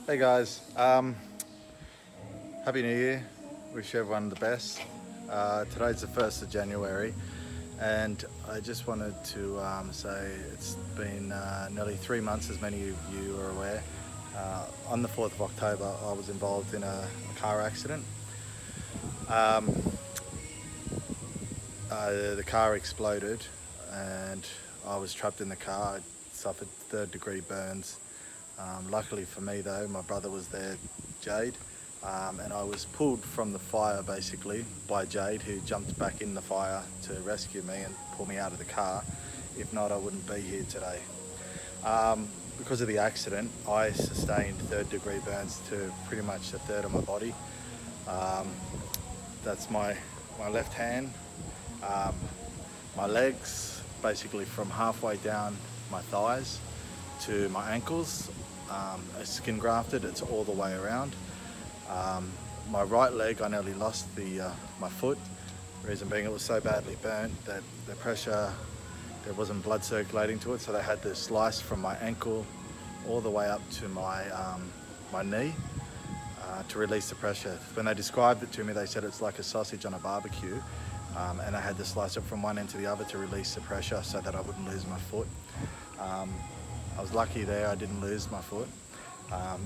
Hey guys, Happy New Year. Wish everyone the best. Today's the 1st of January, and I just wanted to say it's been nearly 3 months, as many of you are aware. On the 4th of October, I was involved in a car accident. Um, the car exploded, and I was trapped in the car. I suffered third-degree burns. Luckily for me though, my brother was there, Jade, and I was pulled from the fire basically by Jade, who jumped back in the fire to rescue me and pull me out of the car. If not, I wouldn't be here today. Because of the accident, I sustained third-degree burns to pretty much a third of my body. Um, that's my left hand, um, my legs, basically from halfway down my thighs to my ankles. Skin grafted, it's all the way around. My right leg, I nearly lost my foot. Reason being, it was so badly burnt that the pressure, there wasn't blood circulating to it, so they had to slice from my ankle all the way up to my knee to release the pressure. When they described it to me, they said it's like a sausage on a barbecue, and I had to slice it from one end to the other to release the pressure so that I wouldn't lose my foot. I was lucky there, I didn't lose my foot.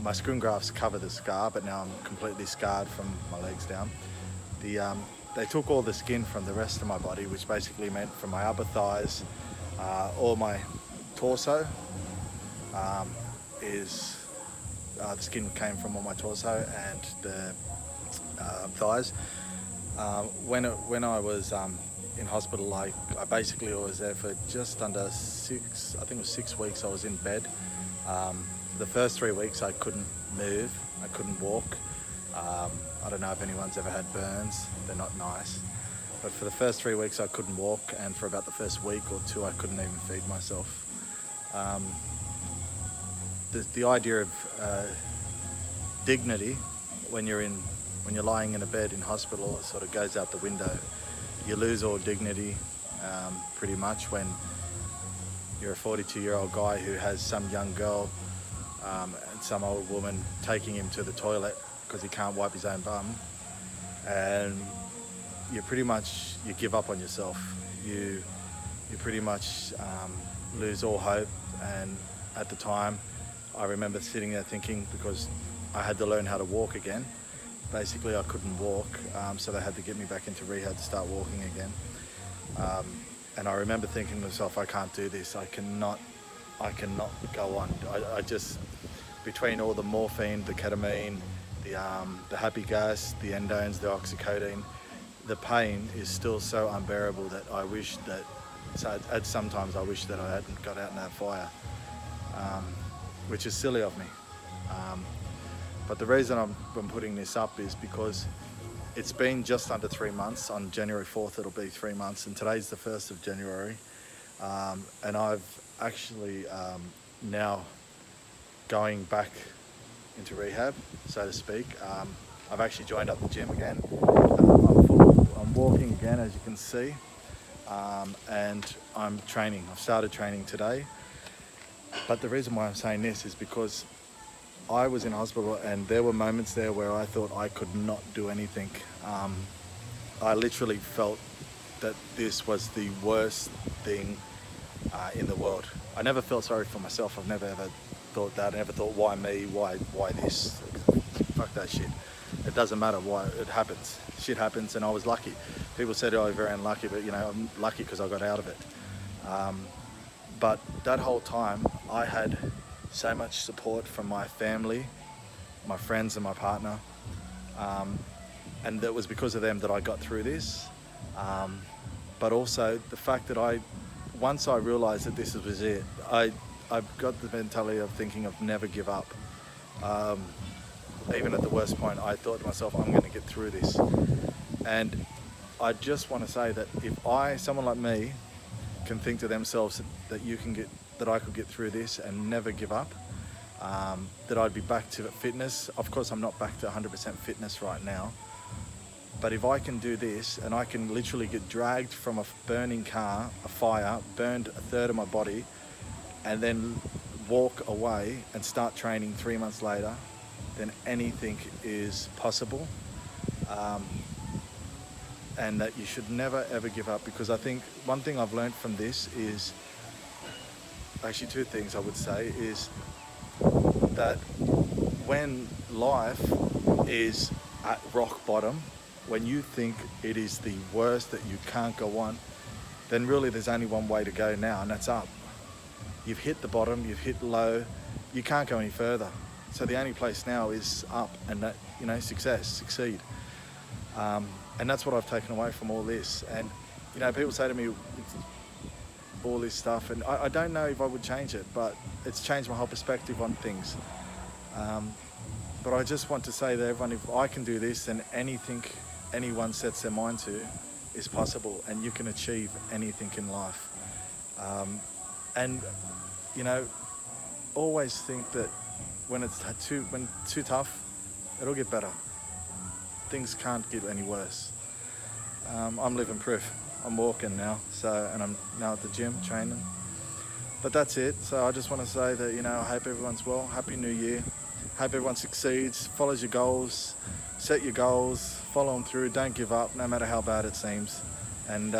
My skin grafts cover the scar, but now I'm completely scarred from my legs down. They took all the skin from the rest of my body, which basically meant from my upper thighs, all my torso the skin came from all my torso and the thighs. When I was in hospital, I basically was there for just under I think it was 6 weeks. I was in bed. For the first 3 weeks, I couldn't move, I couldn't walk. I don't know if anyone's ever had burns, they're not nice. But for the first 3 weeks, I couldn't walk, and for about the first week or two, I couldn't even feed myself. The idea of dignity when you're lying in a bed in hospital, it sort of goes out the window. You lose all dignity pretty much when you're a 42-year-old guy who has some young girl and some old woman taking him to the toilet because he can't wipe his own bum, and you give up on yourself. You pretty much lose all hope. And at the time, I remember sitting there thinking, because I had to learn how to walk again. Basically, I couldn't walk, so they had to get me back into rehab to start walking again. And I remember thinking to myself, I can't do this. I cannot go on. I just, between all the morphine, the ketamine, the happy gas, the endones, the oxycodone, the pain is still so unbearable that sometimes I wish that I hadn't got out in that fire, which is silly of me. But the reason I'm putting this up is because it's been just under 3 months. On January 4th, it'll be 3 months, and today's the 1st of January. And I've actually now going back into rehab, so to speak. I've actually joined up the gym again. I'm walking again, as you can see, and I'm training. I've started training today. But the reason why I'm saying this is because I was in hospital, and there were moments there where I thought I could not do anything. I literally felt that this was the worst thing in the world. I never felt sorry for myself. I've never ever thought that. I never thought, why me? Why this? Fuck that shit. It doesn't matter why it happens. Shit happens, and I was lucky. People said, oh, you're very unlucky, but I'm lucky because I got out of it. But that whole time, I had so much support from my family, my friends and my partner. And it was because of them that I got through this. But also the fact that once I realized that this was it, I've got the mentality of thinking of never give up. Even at the worst point, I thought to myself, I'm going to get through this. And I just want to say that if someone like me, can think to themselves that I could get through this and never give up, that I'd be back to fitness. Of course, I'm not back to 100% fitness right now, but if I can do this, and I can literally get dragged from a burning car, a fire, burned a third of my body, and then walk away and start training 3 months later, then anything is possible. Um, and that you should never ever give up, because I think one thing I've learned from this is, actually two things I would say, is that when life is at rock bottom, when you think it is the worst, that you can't go on, then really there's only one way to go now, and that's up. You've hit the bottom, you've hit low, you can't go any further. So the only place now is up, and that, you know, succeed. And that's what I've taken away from all this. And, you know, people say to me all this stuff, and I don't know if I would change it, but it's changed my whole perspective on things. But I just want to say to everyone, if I can do this, then anything anyone sets their mind to is possible, and you can achieve anything in life. And, you know, always think that when it's too tough, it'll get better. Things can't get any worse. I'm living proof. I'm walking now, and I'm now at the gym training. But that's it. So I just want to say that, you know, I hope everyone's well. Happy New Year. Hope everyone succeeds, follows your goals, set your goals, follow them through. Don't give up, no matter how bad it seems. And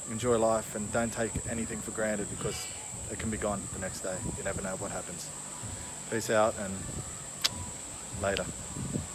enjoy life, and don't take anything for granted, because it can be gone the next day. You never know what happens. Peace out, and later.